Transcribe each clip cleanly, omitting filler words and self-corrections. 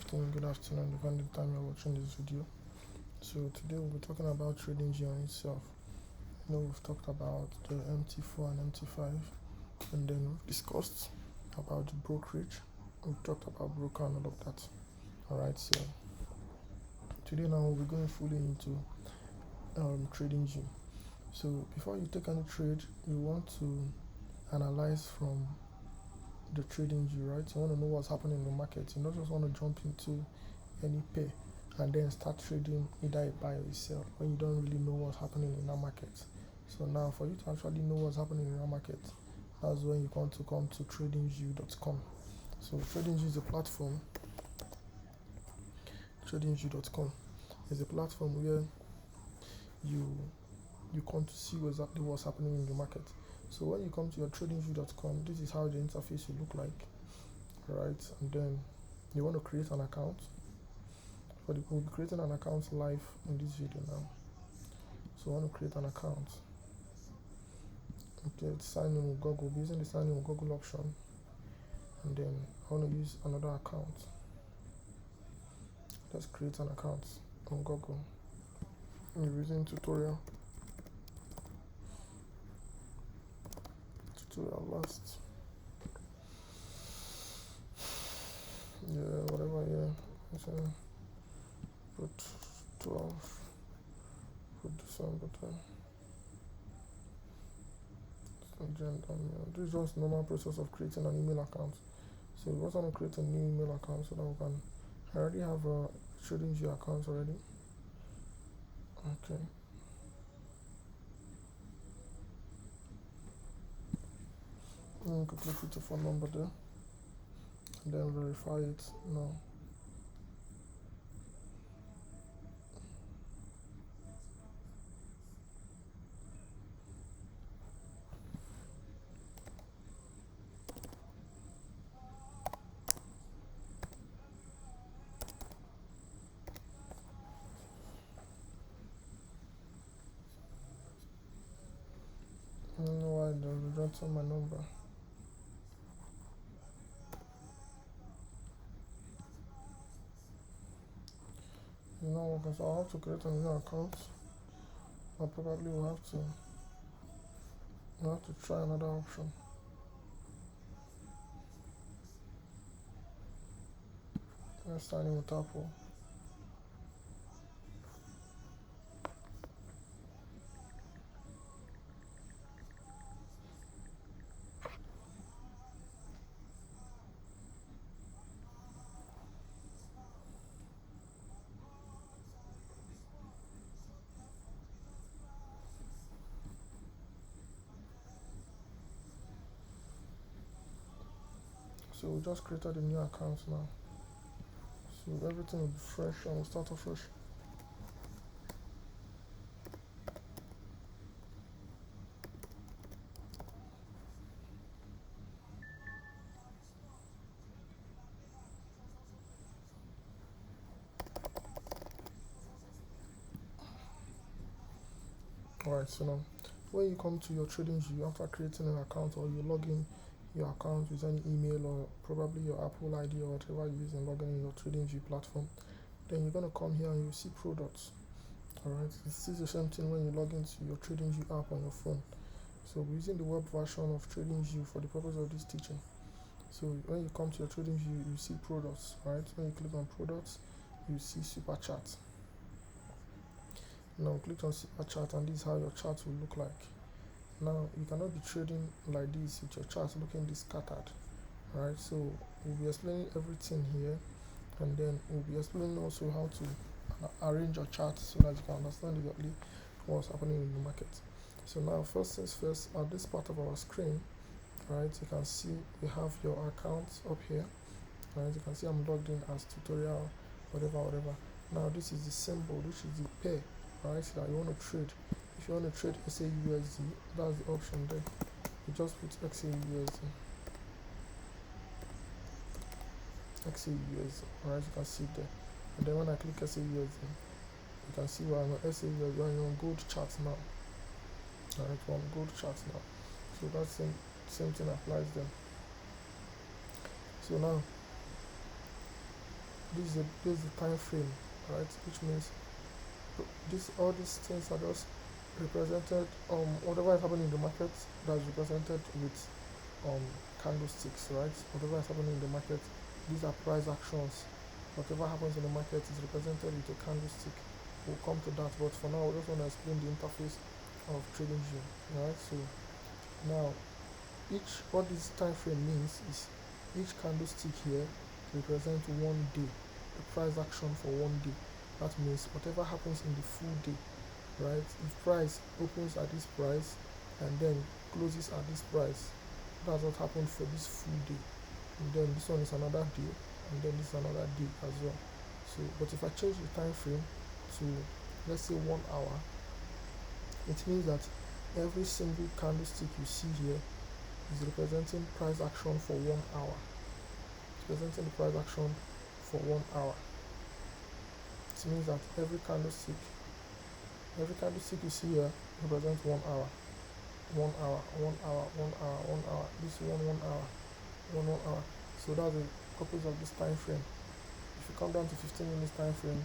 evening, good afternoon, depending on the time you're watching this video. So today we'll be talking about Tradingview on itself. We've talked about the MT4 and MT5, and then we've discussed about the brokerage. We've talked about broker and all of that. Alright, so today now we'll be going fully into Tradingview. So before you take any trade, you want to analyze from the Tradingview, right? You want to know what's happening in the market. You don't just want to jump into any pair and then start trading either a buy or a sell when you don't really know what's happening in that market. So now for you to actually know what's happening in that market, that's when you want to come to tradingview.com. So Tradingview is a platform. Tradingview.com is a platform where you come to see exactly what's happening in the market. So when you come to your tradingview.com, this is how the interface will look like. Alright, and then you want to create an account. We'll be creating an account live in this video now. So I want to create an account. Okay, sign in with Google. We'll be using the sign in with Google option. And then I want to use another account. Let's create an account on Google. We're using tutorial last. Yeah, whatever, yeah. So put 12, put December 10. This is just normal process of creating an email account. So we also want to create a new email account so that we can. I already have a Tradingview account already. Okay. You can click with the phone number there and then verify it now. I don't know why it doesn't jot on my number. It's not working, so I'll have to create a new account. I probably will have to try another option. Let's sign in with Apple. So we just created a new account now. So everything will be fresh and we'll start afresh. Alright, so now when you come to your Tradingview after creating an account, or you log in your account with any email or probably your Apple ID or whatever you use in logging in your Tradingview platform, then you're gonna come here and you see products. Alright, it's the same thing when you log into your Tradingview app on your phone. So we're using the web version of Tradingview for the purpose of this teaching. So when you come to your Tradingview, you see products, right? When you click on products, you see super chat. Now click on super chart and this is how your chart will look like. Now you cannot be trading like this with your chart looking this scattered. Alright, so we'll be explaining everything here, and then we'll be explaining also how to arrange your chart so that you can understand exactly what's happening in the market. So now first things first, at this part of our screen, right, you can see we have your accounts up here. Right, you can see I'm logged in as tutorial, whatever. Now this is the symbol, which is the pair, right, that you want to trade. If you want to trade XAUSD, that's the option there. You just put XAUSD. Alright, you can see it there. And then when I click XAUSD, you can see we're on XAUSD, we're on gold chart now. Alright, we're on gold chart now. So that same thing applies there. So now this is the time frame, right? Which means all these things are just represented, whatever is happening in the market, that's represented with um candlesticks, right? Whatever is happening in the market, these are price actions. Whatever happens in the market is represented with a candlestick. We'll come to that, but for now we just want to explain the interface of Tradingview, right? So now, what this time frame means is each candlestick here represents one day, the price action for one day. That means whatever happens in the full day, right? If price opens at this price and then closes at this price, that's what happened for this full day. And then this one is another day, and then this is another day as well. So, but if I change the time frame to, let's say, 1 hour, it means that every single candlestick you see here is representing price action for 1 hour. It's representing the price action for 1 hour. It means that every candlestick you see here represents 1 hour. 1 hour, 1 hour, 1 hour, 1 hour. This one hour, 1 hour. So that's the purpose of this time frame. If you come down to 15 minutes time frame,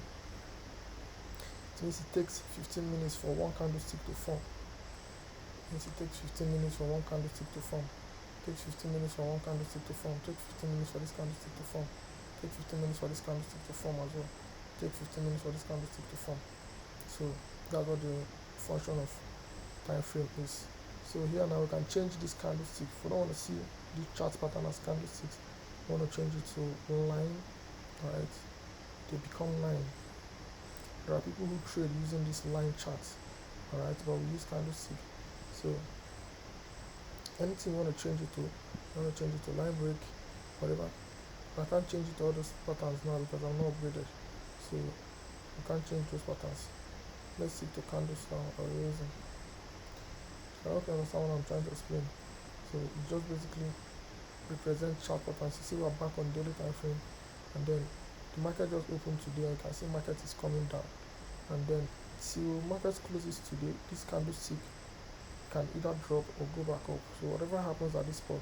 it means it takes 15 minutes for one candlestick to form. It takes 15 minutes for one candlestick to form. It takes 15 minutes for one candlestick to form. It takes 15 minutes for this candlestick to form. It takes 15 minutes for this candlestick to form as well. It takes 15 minutes for this candlestick to form. So that's what the function of time frame is. So here now we can change this candlestick. If we don't want to see the chart pattern as candlesticks, we want to change it to line, right? They become line. There are people who trade using this line chart, alright, but we use candlestick. So anything you want to change it to, line break, whatever. I can't change it to all those patterns now because I'm not upgraded. So I can't change those patterns. Let's stick to candles now or raising. I hope you understand what I'm trying to explain. So it just basically represents chart patterns. You see we're back on daily time frame, and then the market just opened today. You can see market is coming down, and then till market closes today, this candlestick can either drop or go back up. So whatever happens at this spot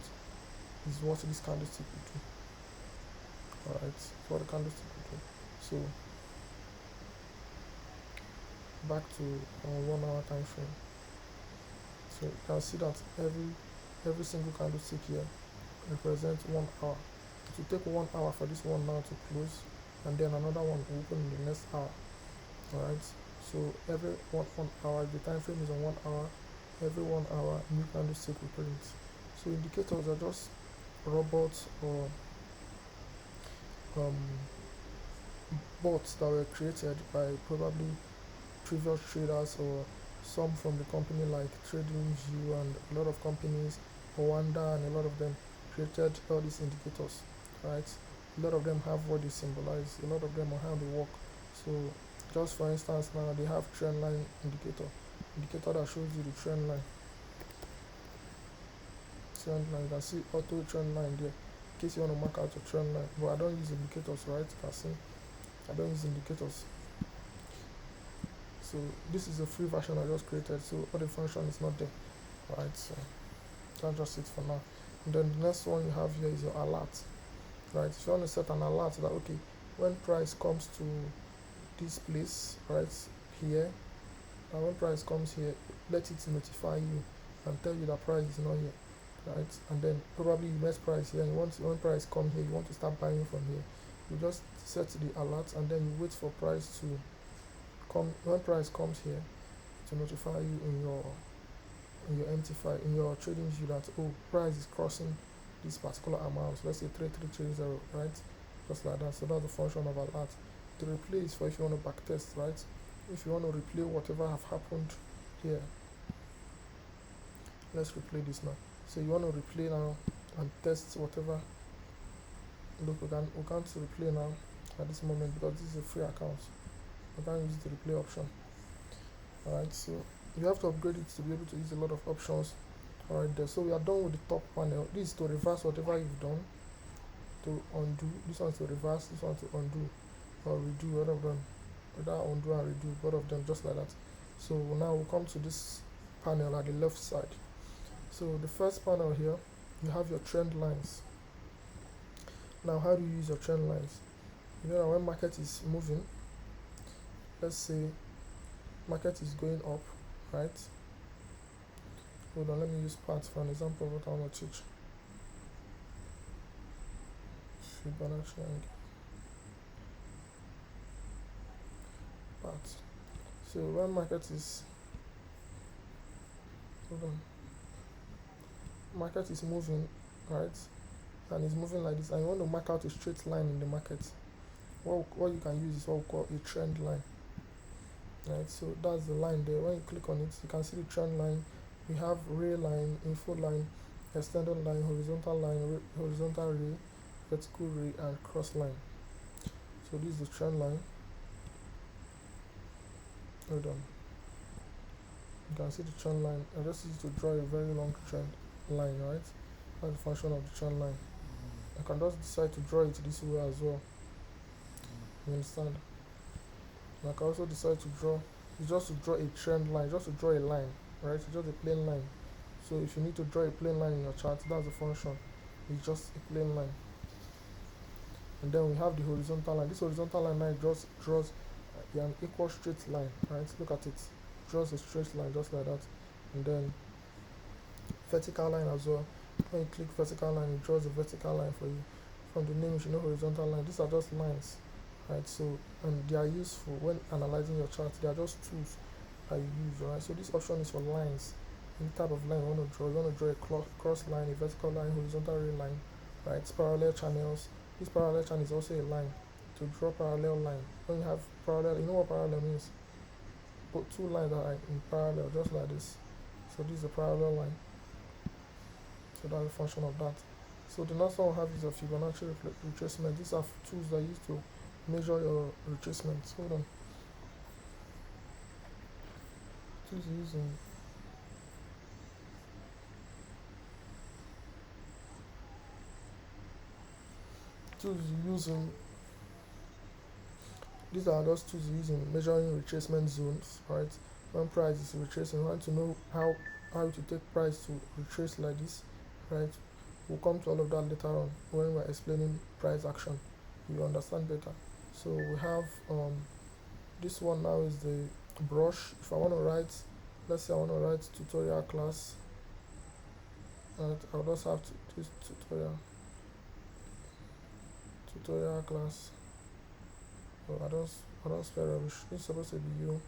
is what this candlestick will do. Alright, so what the candlestick will do. So back to our 1 hour time frame. So you can see that every single candlestick here represents 1 hour. It will take 1 hour for this one now to close, and then another one will open in the next hour. Alright, so every one hour, the time frame is on 1 hour. Every 1 hour, new candlestick will print. So indicators are just robots or bots that were created by probably previous traders or some from the company like Tradingview and a lot of companies, Rwanda, and a lot of them created all these indicators, right? A lot of them have what they symbolize, a lot of them are how they work. So just for instance now they have trend line indicator that shows you the trend line. You can see auto trend line there in case you want to mark out a trend line, but I don't use indicators, right? You can see I don't use indicators. So this is a free version I just created, so all the function is not there, right? So that's just it for now. And then the next one you have here is your alert, right? If you want to set an alert that okay, when price comes to this place right here, and when price comes here, let it notify you and tell you that price is not here, right? And then probably you met price here, and you want to, when price come here, you want to start buying from here, you just set the alert and then you wait for price to come. When price comes here, to notify you in your MT5 in your trading view that oh, price is crossing this particular amount, so let's say 3330, right? Just like that. So that's the function of alert. The replay is for if you want to backtest, right? If you want to replay whatever have happened here, let's replay this now. So you want to replay now and test whatever. Look, we can't replay now at this moment because this is a free account. We can't use the replay option. Alright, so you have to upgrade it to be able to use a lot of options. Alright there. So we are done with the top panel. This is to reverse whatever you've done, to undo. This one to reverse, this one to undo or redo, one of them. Whether undo and redo, both of them just like that. So now we'll come to this panel at the left side. So the first panel here, you have your trend lines. Now how do you use your trend lines? You know that when market is moving, let's say market is going up, right? Hold on, let me use parts for an example of what I want to teach. Fibonacci angle parts. So when market is market is moving, right? And it's moving like this, and you want to mark out a straight line in the market. What you can use is what we call a trend line. Right, so that's the line there. When you click on it, you can see the trend line. We have ray line, info line, extended line, horizontal line, horizontal ray, vertical ray, and cross line. So this is the trend line. Hold on. You can see the trend line. I just used to draw a very long trend line, right? That's the function of the trend line. I can just decide to draw it this way as well. You understand? And I can also decide to draw, it's just to draw a trend line, just to draw a line, right? It's just a plain line. So if you need to draw a plain line in your chart, that's the function. It's just a plain line. And then we have the horizontal line. This horizontal line now just draws an equal straight line, right? Look at it. Draws a straight line just like that. And then vertical line as well. When you click vertical line, it draws a vertical line for you. From the name, you should know horizontal line. These are just lines, right? So, and they are useful when analyzing your chart. They are just tools that you use, right? So this option is for lines. Any type of line you want to draw. You want to draw a cross line, a vertical line, horizontal line, right? Parallel channels. This parallel channel is also a line. To draw parallel line, when you have parallel, you know what parallel means? Put two lines that are in parallel, just like this. So this is a parallel line. So that's the function of that. So the next one we have is a Fibonacci retracement. These are tools that you use to measure your retracements. Hold on. Tools using these are just tools using measuring retracement zones, right? When price is retracing, you want to know how to take price to retrace like this, right? We'll come to all of that later on when we're explaining price action. You understand better. So we have this one now is the brush. If I want to write, let's say I want to write tutorial class, and I'll just have to this tutorial class. Oh, I don't spell rubbish. This is supposed to be you.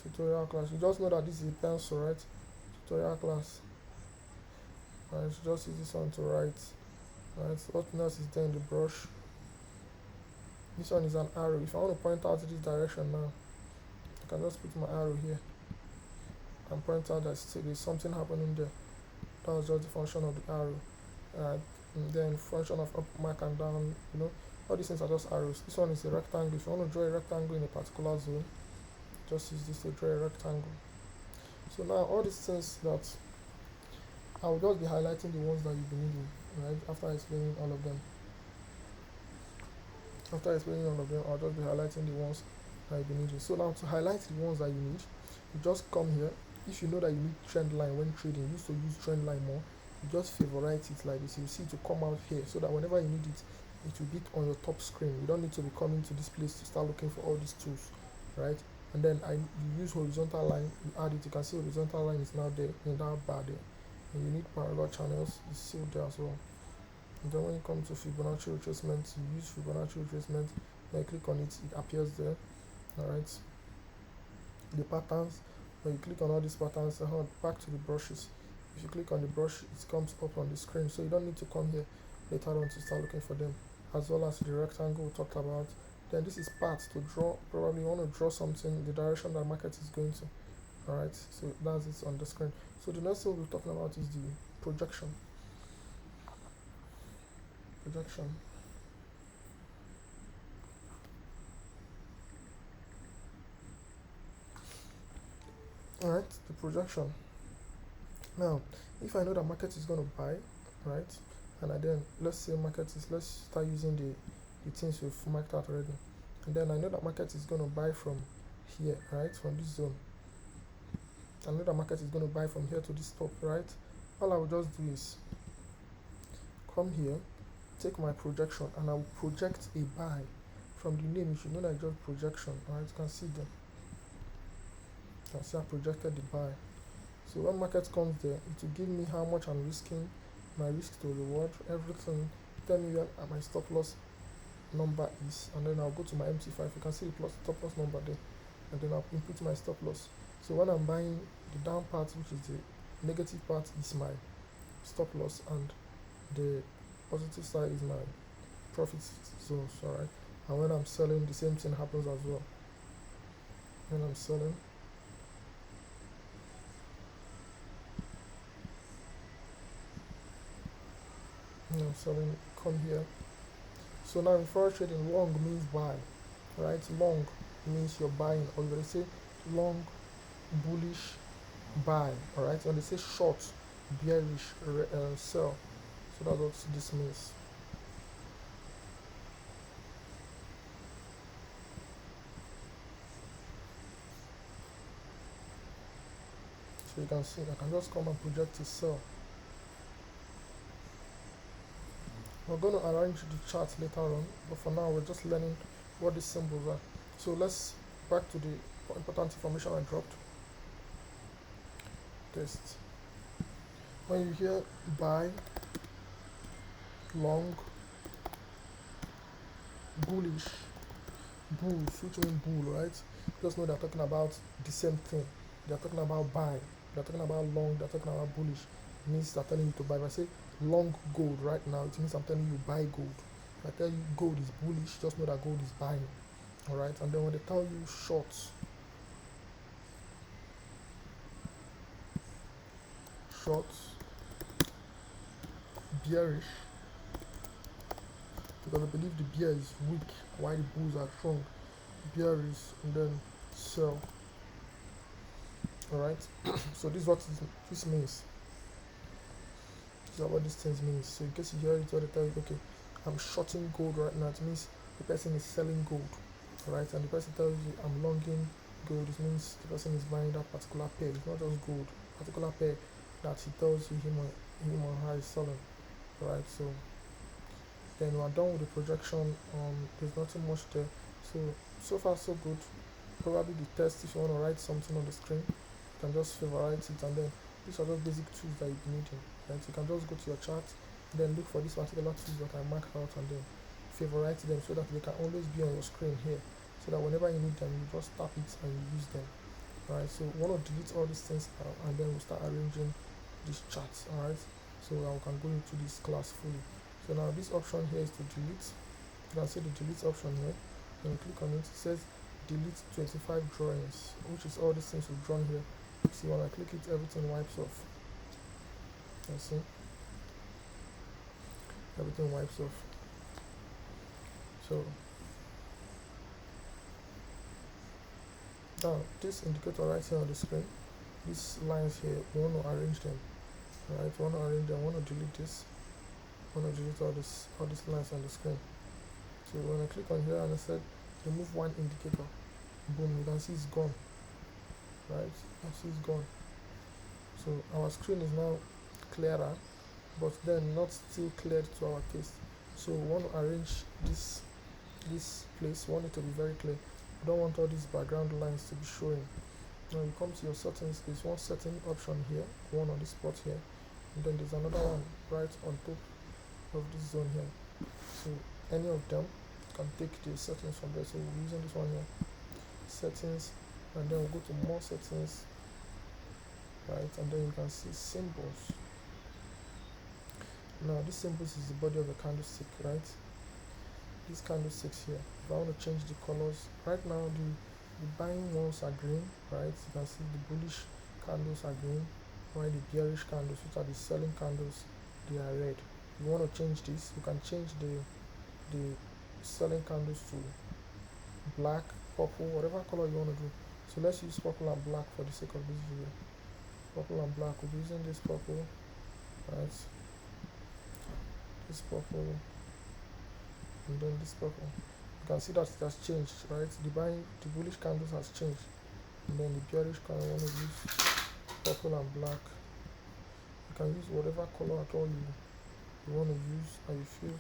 Tutorial class. You just know that this is a pencil, right? Tutorial class. And you just use this one to write. Right? What else is there in the brush? This one is an arrow. If I want to point out this direction now, I can just put my arrow here and point out that there's something happening there. That's just the function of the arrow. And then function of up, mark, and down. You know, all these things are just arrows. This one is a rectangle. If you want to draw a rectangle in a particular zone, just use this to draw a rectangle. So now all these things that I will just be highlighting the ones that you've been needing, right? After explaining all of them. I'll just be highlighting the ones that you've been needing. So now to highlight the ones that you need, you just come here. If you know that you need trend line when trading, you used to use trend line more, you just favorite it like this. You see it to come out here so that whenever you need it, it will be on your top screen. You don't need to be coming to this place to start looking for all these tools, right? And then you use horizontal line, you add it, you can see horizontal line is now there in that bar there. And you need parallel channels, it's still there as well. And then when you come to Fibonacci retracement, you use Fibonacci retracement, then you click on it, it appears there. Alright. The patterns, when you click on all these patterns, back to the brushes. If you click on the brush, it comes up on the screen, so you don't need to come here later on to start looking for them. As well as the rectangle we talked about. Then this is paths to draw. Probably you want to draw something, the direction that market is going to. Alright, so that's it on the screen. So the next thing we're talking about is the projection. Alright, the projection. Now, if I know that market is going to buy, right, and then let's start using the things we've marked out already, and then I know that market is going to buy from here, right, from this zone. I know that market is going to buy from here to this top, right? All I will just do is come here, take my projection, and I will project a buy from the name, you should know that it's just projection. Alright, you can see there. You can see I projected the buy. So when market comes there, it will give me how much I'm risking, my risk to reward, everything. Tell me where my stop loss number is, and then I'll go to my MT5. You can see the stop loss number there, and then I'll input my stop loss. So when I'm buying, the down part, which is the negative part, is my stop loss, and the positive side is my profit zones. Alright, and when I'm selling, the same thing happens as well. When I'm selling, come here. So now in forex trading, long means buy, right? Long means you're buying, or you say long, bullish, buy. All right, when they say short, bearish, sell. So that's what this means. So you can see I can just come and project to sell. We're going to arrange the chart later on, but for now we're just learning what these symbols are. So let's back to the important information I dropped. Test. When you hear buy, long, bullish, bulls, which means bull, right? Just know they're talking about the same thing. They're talking about buy, they're talking about long, they're talking about bullish. It means they're telling you to buy. If I say long gold right now, it means I'm telling you buy gold. If I tell you gold is bullish, just know that gold is buying. Alright, and then when they tell you shorts, bearish, because I believe the bear is weak while the bulls are strong. Bearish, and then sell. Alright, so this is what this means. This is what these things means. So in case you hear it, they tell you, okay, I'm shorting gold right now, it means the person is selling gold. Alright, and the person tells you I'm longing gold, it means the person is buying that particular pair. It's not just gold, particular pair that he tells you him or her is selling. Alright, then we're done with the projection. There's nothing much there. So far so good. Probably the test, if you want to write something on the screen, you can just favorite it, and then these are just basic tools that you'll be needing. Right? You can just go to your chart, then look for these particular tools that I marked out, and then favorite them so that they can always be on your screen here, so that whenever you need them, you just tap it and you use them. Alright, so we want to delete all these things now, and then we'll start arranging these charts. Alright, so I can go into this class fully. So now this option here is to delete. You can see the delete option here. When you click on it, it says delete 25 drawings, which is all these things we've drawn here. See, when I click it, everything wipes off. You see, everything wipes off. So now this indicator right here on the screen, these lines here, we want to arrange them. Alright, we want to arrange them. I want to delete this. I want to delete all these lines on the screen. So when I click on here and I said remove one indicator, boom, you can see it's gone. Right, you can see it's gone. So our screen is now clearer, but then not still cleared to our taste. So we want to arrange this place. We want it to be very clear. We don't want all these background lines to be showing. Now you come to your settings. There's one setting option here, one on the spot here, and then there's another one right on top of this zone here. So any of them can take the settings from there. So we're using this one here, settings, and then we'll go to more settings, right, and then you can see symbols. Now this symbols is the body of the candlestick, right? These candlesticks here, if I want to change the colors, right now the buying ones are green, right? You can see the bullish candles are green, while the bearish candles, which are the selling candles, they are red. If you want to change this, you can change the selling candles to black, purple, whatever color you want to do. So let's use purple and black for the sake of this video. Purple and black, we'll be using this purple, right? This purple, and then this purple. You can see that it has changed, right? The bullish candles has changed, and then the bearish candle, I want to use purple and black. You can use whatever color at all you want to use and you feel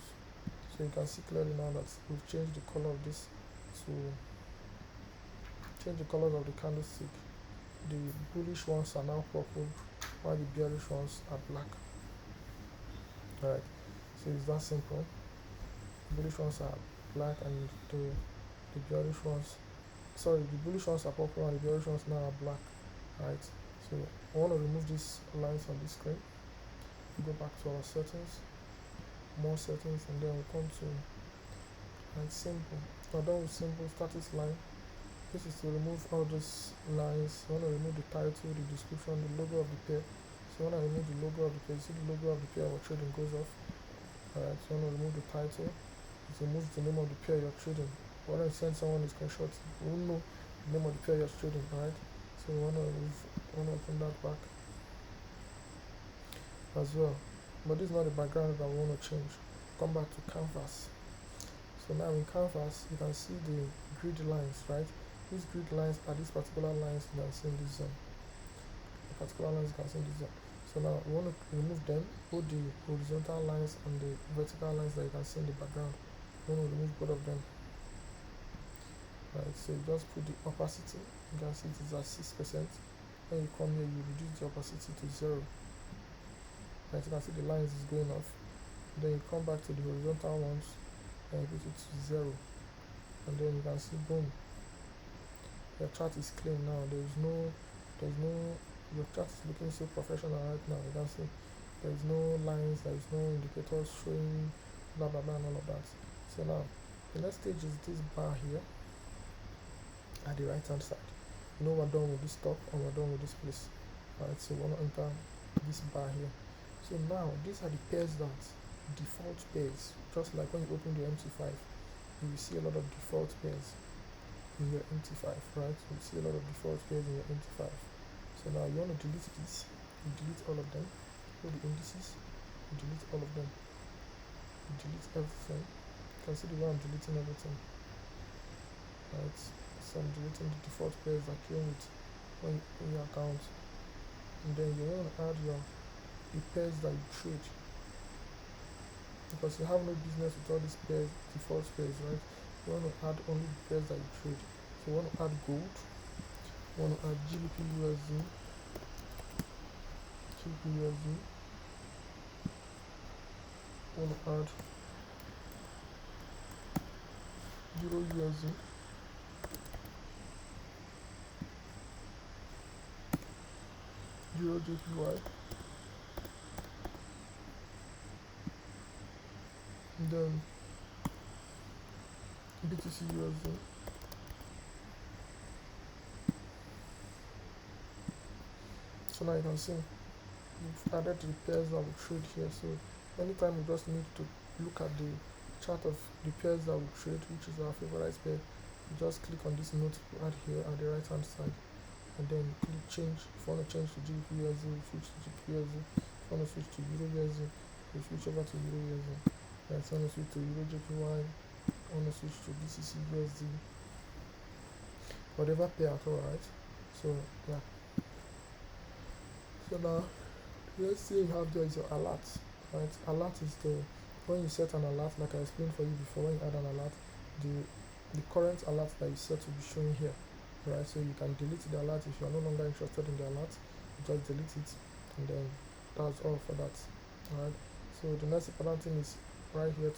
So you can see clearly now that we've changed the color of this to change the colors of the candlestick. The bullish ones are now purple, while the bearish ones are black. Alright, so it's that simple. The bullish ones are black and the bearish ones, sorry, the bullish ones are purple and the bearish ones now are black. Alright, so I want to remove these lines on the screen. Go back to our settings, more settings, and then we come to simple. Now done with simple, status line. This is to remove all these lines. I want to remove the title, the description, the logo of the pair. So when I remove the logo of the pair, see the logo of the pair we're trading goes off. Alright, so I want to remove the title. It removes the name of the pair you're trading. When I send someone a screenshot, you won't know the name of the pair you're trading. Alright, so we want to open that back as well. But this is not the background that we want to change. Come back to canvas. So now in canvas, you can see the grid lines, right? These grid lines are these particular lines you can see in this zone. The particular lines you can see in this zone. So now we want to remove them, both the horizontal lines and the vertical lines that you can see in the background. We want to remove both of them. Right, so you just put the opacity. You can see it is at 6%. When you come here, you reduce the opacity to 0. Right, you can see the lines is going off. Then you come back to the horizontal ones and you put it to 0. And then you can see, boom, your chart is clean now. Your chart is looking so professional right now. You can see there is no lines, there is no indicators showing blah blah blah and all of that. So now the next stage is this bar here at the right hand side. You know we're done with this top and we're done with this place. Alright, so we want to enter this bar here. So now these are the pairs that default pairs. Just like when you open the MT5, you will see a lot of default pairs in your MT5, right? You will see a lot of default pairs in your MT5. So now you want to delete these. You delete all of them. Go the indices. You delete all of them. You delete everything. You can see the way I'm deleting everything. Right? So I'm deleting the default pairs that came with in your account. And then you want to add the pairs that you trade. Because you have no business with all these pairs, default pairs, right? You want to add only the pairs that you trade. So you want to add gold. You want to add GBP USD. GBP USD. You want to add Euro USD. Euro JPY. And then BTC USD. So now you can see we've added the pairs that we trade here. So anytime we just need to look at the chart of the pairs that we trade, which is our favorite pair, you just click on this note right here at the right hand side, and then click change. If you want to change to GBP USD, switch to GBP USD. If you want to switch to Euro USD, you switch over to Euro USD. Right, so I want to switch to Euro JPY. I want to switch to BCC USD. Whatever pair at all, right? So yeah. So now let's say you have there is your alert, right? Alert is when you set an alert, like I explained for you before. When you add an alert, the current alert that you set will be showing here, right? So you can delete the alert if you are no longer interested in the alert. You just delete it, and then that's all for that. Alright. So the next important thing is right here